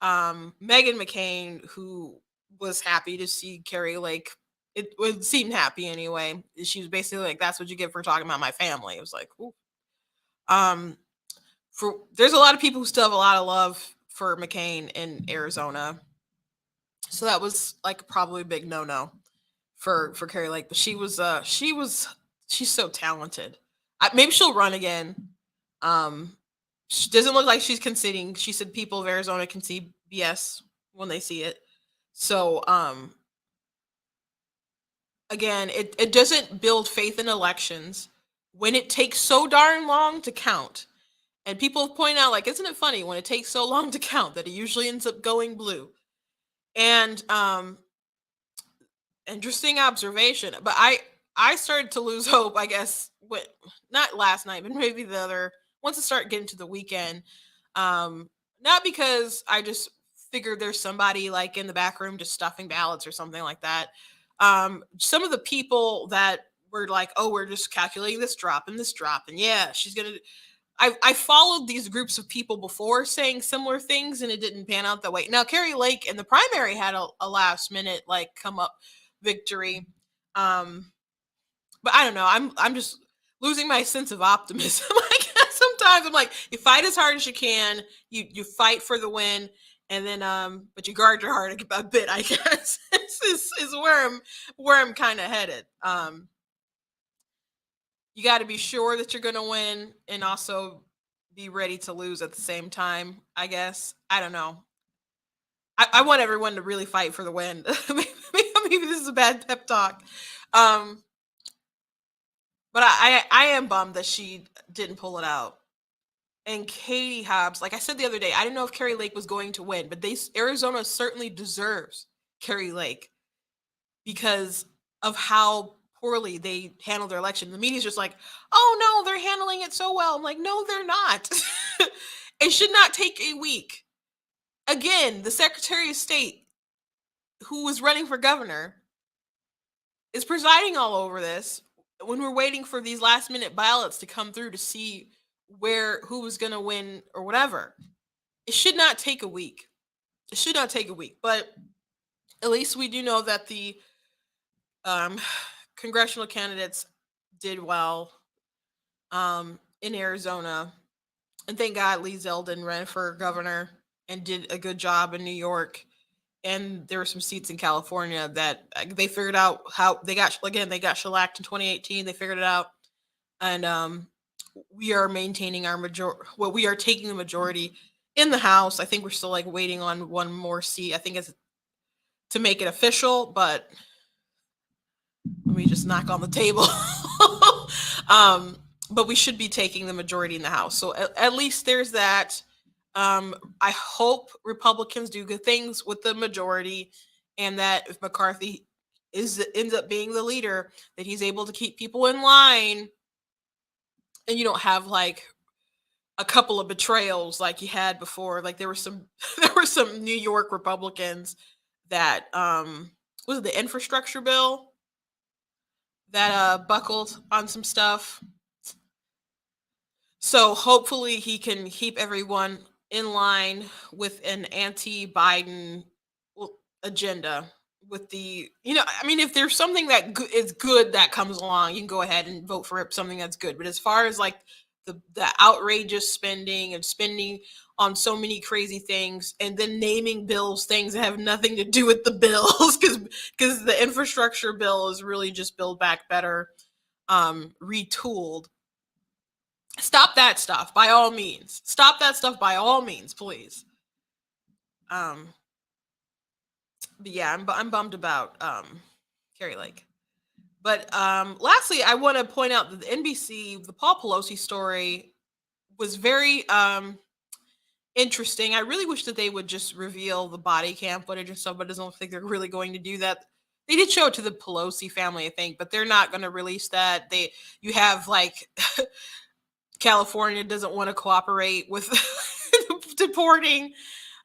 Megan McCain, who was happy to see Kari Lake. It seemed happy anyway. She was basically like, "That's what you get for talking about my family." It was like, ooh. Um, there's a lot of people who still have a lot of love for McCain in Arizona, so that was like probably a big no for Kari Lake. But she's so talented. Maybe she'll run again. She doesn't look like she's conceding. She said people of Arizona can see BS when they see it. So again, it doesn't build faith in elections when it takes so darn long to count. And people point out, like, isn't it funny when it takes so long to count that it usually ends up going blue? And interesting observation. But I started to lose hope, I guess, not last night, but maybe the other once it started getting to the weekend. Not because I just figured there's somebody like in the back room just stuffing ballots or something like that. Some of the people that were like, oh, we're just calculating this drop, and yeah, she's gonna. I followed these groups of people before saying similar things, and it didn't pan out that way. Now, Kari Lake in the primary had a last minute like come up victory, but I don't know. I'm just losing my sense of optimism. I guess sometimes I'm like, you fight as hard as you can, you fight for the win, and then but you guard your heart a bit. I guess is where I'm kind of headed. You got to be sure that you're going to win and also be ready to lose at the same time, I guess. I don't know. I want everyone to really fight for the win. Maybe this is a bad pep talk. Um, but I am bummed that she didn't pull it out. And Katie Hobbs, like I said the other day, I didn't know if Kari Lake was going to win, but Arizona certainly deserves Kari Lake because of how poorly they handled their election. The media's just like, oh no, they're handling it so well. I'm like, no, they're not. It should not take a week. Again, the Secretary of State, who was running for governor, is presiding all over this when we're waiting for these last minute ballots to come through to see who was going to win or whatever. It should not take a week. It should not take a week. But at least we do know that the congressional candidates did well in Arizona. And thank God Lee Zeldin ran for governor and did a good job in New York. And there were some seats in California that they figured out how they got shellacked in 2018. They figured it out. And we are maintaining our we are taking the majority in the House. I think we're still like waiting on one more seat. I think it's to make it official, but let me just knock on the table. But we should be taking the majority in the House. So at least there's that. I hope Republicans do good things with the majority, and that if McCarthy ends up being the leader, that he's able to keep people in line, and you don't have like a couple of betrayals like you had before. Like there were some New York Republicans that was it the infrastructure bill that buckled on some stuff. So hopefully he can keep everyone in line with an anti-Biden agenda. With if there's something that is good that comes along, you can go ahead and vote for something that's good. But as far as like the outrageous spending and spending on so many crazy things, and then naming bills things that have nothing to do with the bills, because the infrastructure bill is really just Build Back Better, retooled. Stop that stuff by all means. Stop that stuff by all means, please. But yeah, I'm bummed about Kari Lake. But lastly, I want to point out that the NBC, the Paul Pelosi story was very interesting. I really wish that they would just reveal the body cam footage and stuff, but it doesn't think they're really going to do that. They did show it to the Pelosi family, I think, but they're not going to release that. You have like California doesn't want to cooperate with deporting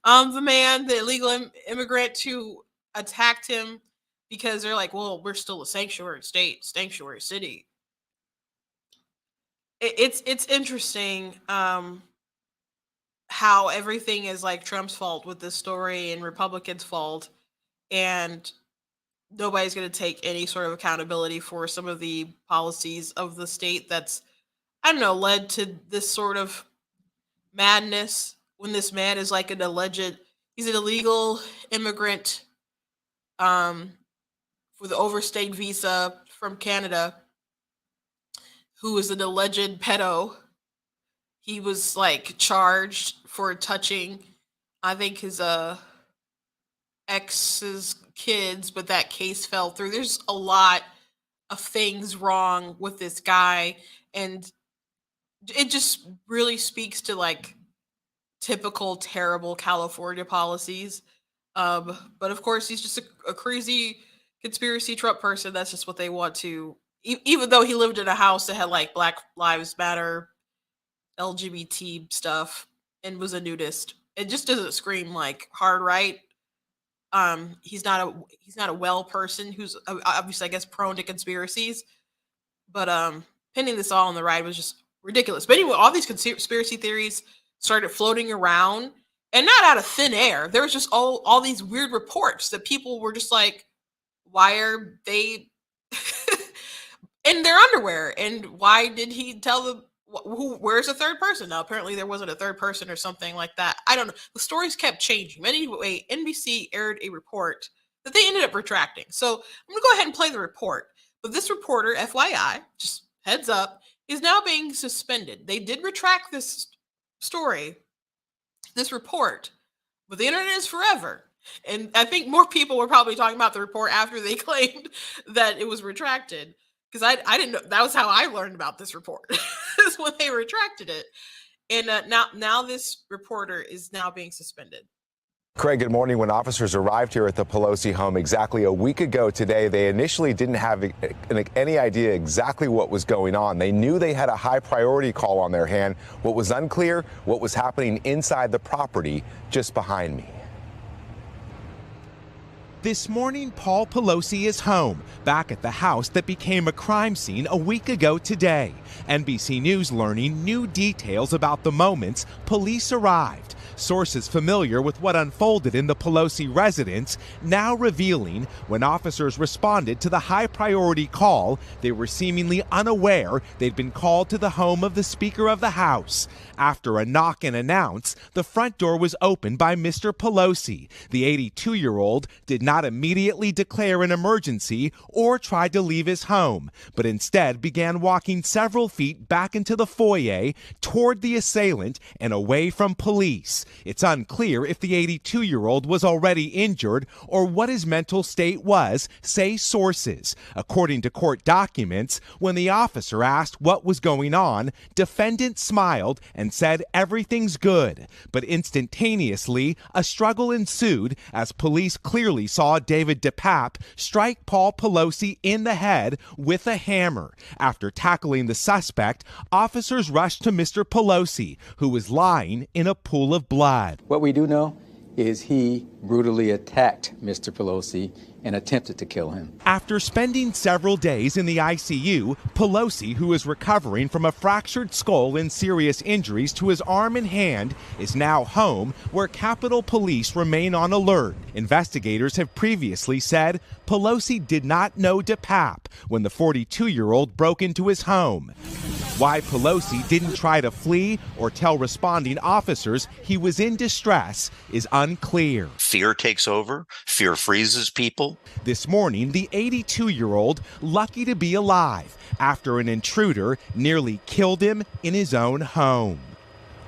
the illegal immigrant who attacked him because they're like, well, we're still a sanctuary state, sanctuary city. It's interesting how everything is like Trump's fault with this story and Republicans' fault, and nobody's going to take any sort of accountability for some of the policies of the state that's, I don't know, led to this sort of madness when this man is like he's an illegal immigrant um, with an overstayed visa from Canada who is an alleged pedo. He was like charged for touching, I think, his ex's kids, but that case fell through. There's a lot of things wrong with this guy, and it just really speaks to like typical terrible California policies. But of course, he's just a crazy conspiracy Trump person. That's just what they want to. Even though he lived in a house that had like Black Lives Matter, LGBT stuff, and was a nudist, it just doesn't scream like hard right. He's not a well person who's obviously, I guess, prone to conspiracies. But pinning this all on the ride was just ridiculous. But anyway, all these conspiracy theories started floating around, and not out of thin air. There was just all these weird reports that people were just like, why are they in their underwear? And why did he tell them where's the third person? Now, apparently there wasn't a third person or something like that. I don't know. The stories kept changing. But anyway, NBC aired a report that they ended up retracting. So I'm going to go ahead and play the report. But this reporter, FYI, just heads up, is now being suspended. They did retract this story, this report, but the internet is forever. And I think more people were probably talking about the report after they claimed that it was retracted. Because I didn't know. That was how I learned about this report. Is when they retracted it. And now this reporter is now being suspended. Craig, good morning. When officers arrived here at the Pelosi home exactly a week ago today, they initially didn't have any idea exactly what was going on. They knew they had a high priority call on their hand. What was unclear, what was happening inside the property just behind me. This morning, Paul Pelosi is home, back at the house that became a crime scene a week ago today. NBC News learning new details about the moments police arrived. Sources familiar with what unfolded in the Pelosi residence now revealing when officers responded to the high-priority call, they were seemingly unaware they'd been called to the home of the Speaker of the House. After a knock and announce, the front door was opened by Mr. Pelosi. The 82-year-old did not immediately declare an emergency or try to leave his home, but instead began walking several feet back into the foyer toward the assailant and away from police. It's unclear if the 82-year-old was already injured or what his mental state was, say sources. According to court documents, when the officer asked what was going on, defendant smiled and said everything's good. But instantaneously, a struggle ensued as police clearly saw David DePape strike Paul Pelosi in the head with a hammer. After tackling the suspect, officers rushed to Mr. Pelosi, who was lying in a pool of blood. What we do know is he brutally attacked Mr. Pelosi and attempted to kill him. After spending several days in the ICU, Pelosi, who is recovering from a fractured skull and serious injuries to his arm and hand, is now home, where Capitol Police remain on alert. Investigators have previously said Pelosi did not know DePape when the 42-year-old broke into his home. Why Pelosi didn't try to flee or tell responding officers he was in distress is unclear. Fear takes over. Fear freezes people. This morning, the 82-year-old lucky to be alive after an intruder nearly killed him in his own home.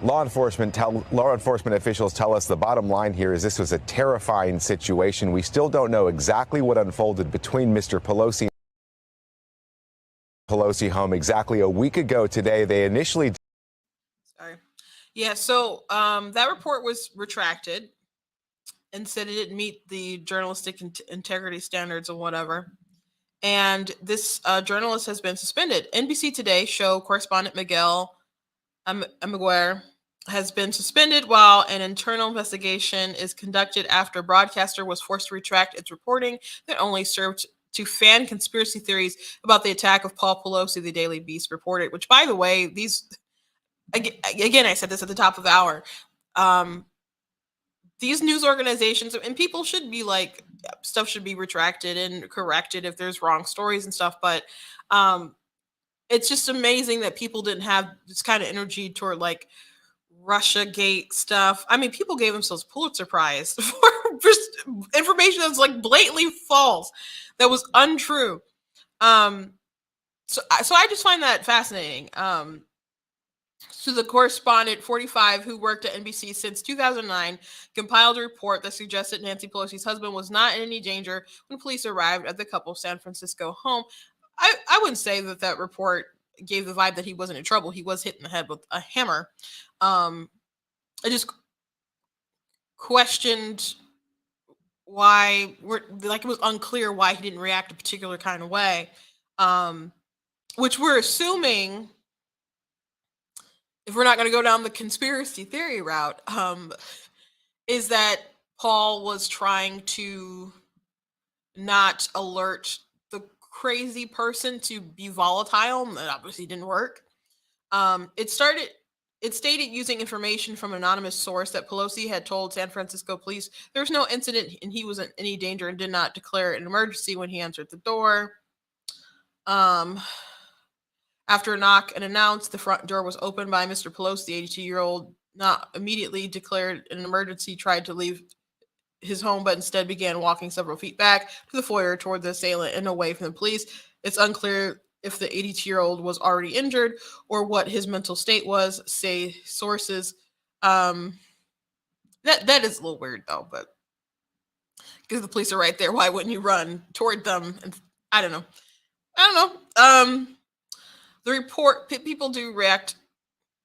Law enforcement officials tell us the bottom line here is this was a terrifying situation. We still don't know exactly what unfolded between Mr. Pelosi home exactly a week ago today. They initially so that report was retracted and said it didn't meet the journalistic integrity standards or whatever. And this journalist has been suspended. NBC Today show correspondent Miguel Aguirre has been suspended while an internal investigation is conducted after broadcaster was forced to retract its reporting that only served to fan conspiracy theories about the attack of Paul Pelosi, the Daily Beast reported, which, by the way, again, I said this at the top of the hour. These news organizations and people should be like, stuff should be retracted and corrected if there's wrong stories and stuff. But it's just amazing that people didn't have this kind of energy toward like Russia Gate stuff. I mean, people gave themselves Pulitzer Prize for just information that's like blatantly false, that was untrue. So I just find that fascinating. So the correspondent 45 who worked at NBC since 2009 compiled a report that suggested Nancy Pelosi's husband was not in any danger when police arrived at the couple's San Francisco home. I wouldn't say that report gave the vibe that he wasn't in trouble. He was hit in the head with a hammer. I just questioned why it was unclear why he didn't react a particular kind of way, which we're assuming, if we're not going to go down the conspiracy theory route, is that Paul was trying to not alert the crazy person to be volatile, and that obviously didn't work. It stated using information from an anonymous source that Pelosi had told San Francisco police there was no incident and he wasn't in any danger and did not declare an emergency when he entered the door. After a knock and announce, the front door was opened by Mr. Pelosi, the 82-year-old, not immediately declared an emergency, tried to leave his home, but instead began walking several feet back to the foyer toward the assailant and away from the police. It's unclear if the 82-year-old was already injured or what his mental state was, say sources. That is a little weird, though, but because the police are right there, why wouldn't you run toward them? And I don't know. The report, people do react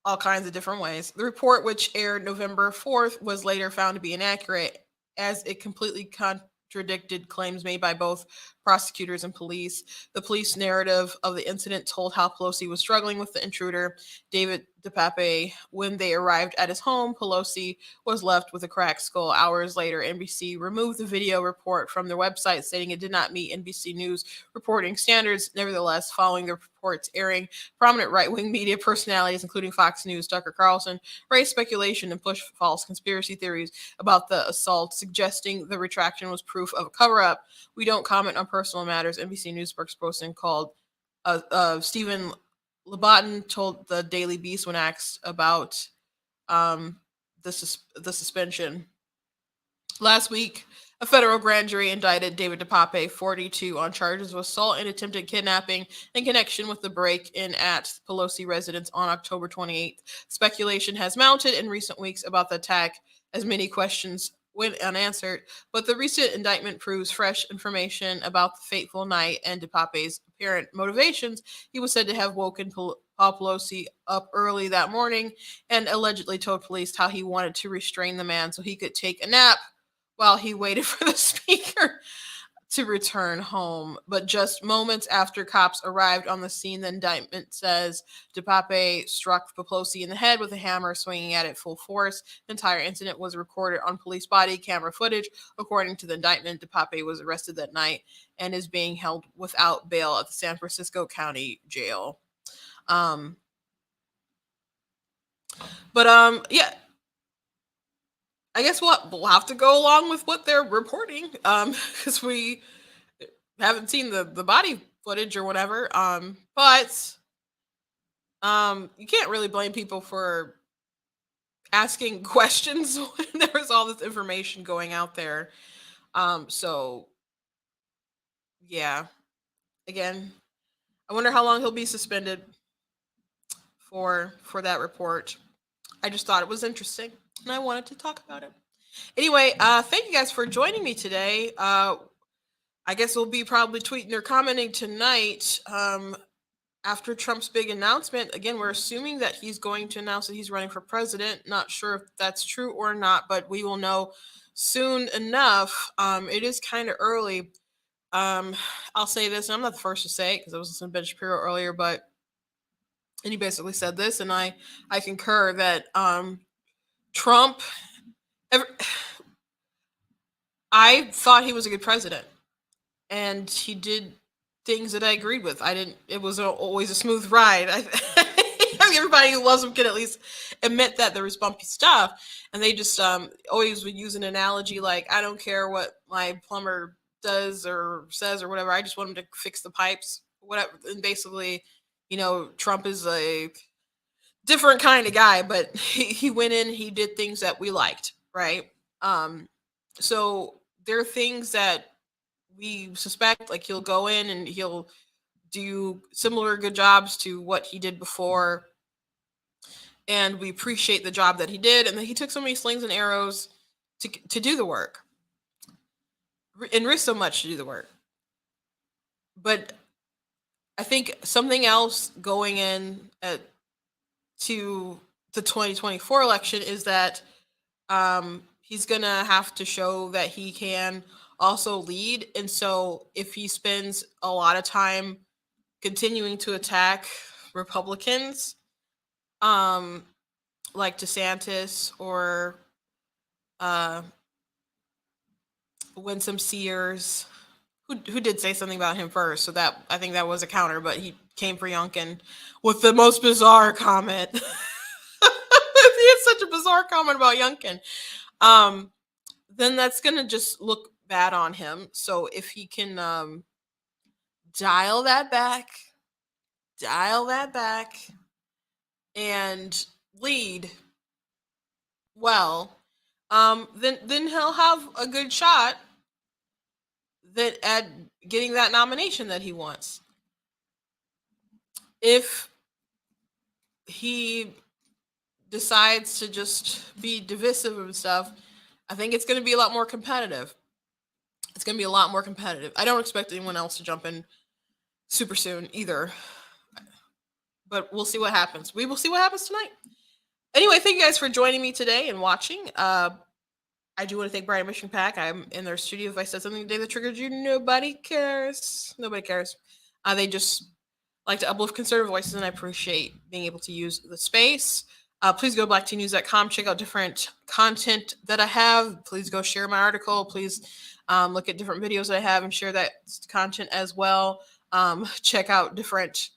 all kinds of different ways. The report, which aired November 4th, was later found to be inaccurate as it completely contradicted claims made by both prosecutors and police. The police narrative of the incident told how Pelosi was struggling with the intruder, David DePape. When they arrived at his home, Pelosi was left with a cracked skull. Hours later, NBC removed the video report from their website, stating it did not meet NBC News reporting standards. Nevertheless, following the report's airing, prominent right-wing media personalities, including Fox News' Tucker Carlson, raised speculation and pushed false conspiracy theories about the assault, suggesting the retraction was proof of a cover-up. We don't comment on personal matters, NBC News spokesperson called Stephen Lobaton told the Daily Beast when asked about the suspension. Last week, a federal grand jury indicted David DePape, 42, on charges of assault and attempted kidnapping in connection with the break-in at Pelosi residence on October 28th. Speculation has mounted in recent weeks about the attack, as many questions went unanswered, but the recent indictment proves fresh information about the fateful night and DePape's apparent motivations. He was said to have woken Paul Pelosi up early that morning and allegedly told police how he wanted to restrain the man so he could take a nap while he waited for the speaker to return home. But just moments after cops arrived on the scene, the indictment says DePape struck Pelosi in the head with a hammer, swinging at it full force. The entire incident was recorded on police body camera footage. According to the indictment, DePape was arrested that night and is being held without bail at the San Francisco County Jail. Yeah. I guess we'll have to go along with what they're reporting, because we haven't seen the body footage or whatever. But you can't really blame people for asking questions when there was all this information going out there. So yeah, again, I wonder how long he'll be suspended for that report. I just thought it was interesting and I wanted to talk about it. Anyway, thank you guys for joining me today. I guess we'll be probably tweeting or commenting tonight after Trump's big announcement. Again, we're assuming that he's going to announce that he's running for president. Not sure if that's true or not, but we will know soon enough. It is kind of early. I'll say this, and I'm not the first to say it because I was listening to Ben Shapiro earlier, and he basically said this, and I concur that Trump, I thought he was a good president, and he did things that I agreed with. It was always a smooth ride. I mean, everybody who loves him can at least admit that there was bumpy stuff. And they just always would use an analogy like, I don't care what my plumber does or says or whatever. I just want him to fix the pipes, whatever. And basically, Trump is a different kind of guy, but he went in, he did things that we liked, right? So there are things that we suspect, like he'll go in and he'll do similar good jobs to what he did before, and we appreciate the job that he did, and that he took so many slings and arrows to do the work and risk so much to do the work. But I think something else going in to the 2024 election is that he's gonna have to show that he can also lead. And so if he spends a lot of time continuing to attack Republicans, like DeSantis or Winsome Sears, who did say something about him first, so that I think that was a counter, but he came for Youngkin with the most bizarre comment. He had such a bizarre comment about Youngkin. Then that's gonna just look bad on him. So if he can dial that back, and lead well, then he'll have a good shot at getting that nomination that he wants. If he decides to just be divisive and stuff, I think it's going to be a lot more competitive. I don't expect anyone else to jump in super soon either, but we'll see what happens. We will see what happens tonight. Anyway, thank you guys for joining me today and watching. I do want to thank Brian Mission Pack. I'm in their studio. If I said something today that triggered you, nobody cares. They just like to uplift conservative voices, and I appreciate being able to use the space. Please go to blacktnews.com, check out different content that I have. Please go share my article. Please look at different videos that I have and share that content as well. Check out different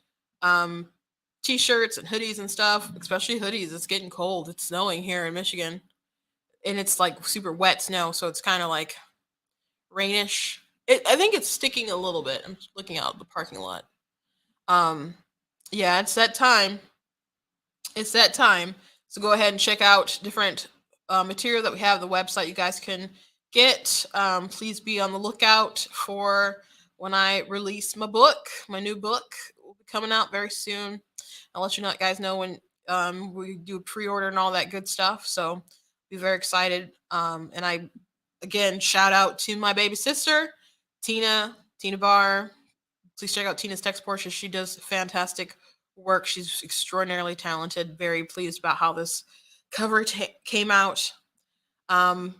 t-shirts and hoodies and stuff, especially hoodies. It's getting cold. It's snowing here in Michigan, and it's like super wet snow, so it's kind of like rainish. I think it's sticking a little bit. I'm looking out the parking lot. Yeah, it's that time. So go ahead and check out different material that we have on the website you guys can get. Please be on the lookout for when I release my new book will be coming out very soon. I'll let you guys know when we do pre-order and all that good stuff. So be very excited. And I, again, shout out to my baby sister, Tina Barr. Please check out Tina's Text Portia. She does fantastic work. She's extraordinarily talented. Very pleased about how this cover came out. And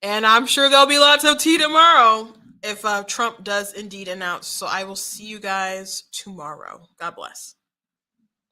I'm sure there'll be lots of tea tomorrow if Trump does indeed announce. So I will see you guys tomorrow. God bless.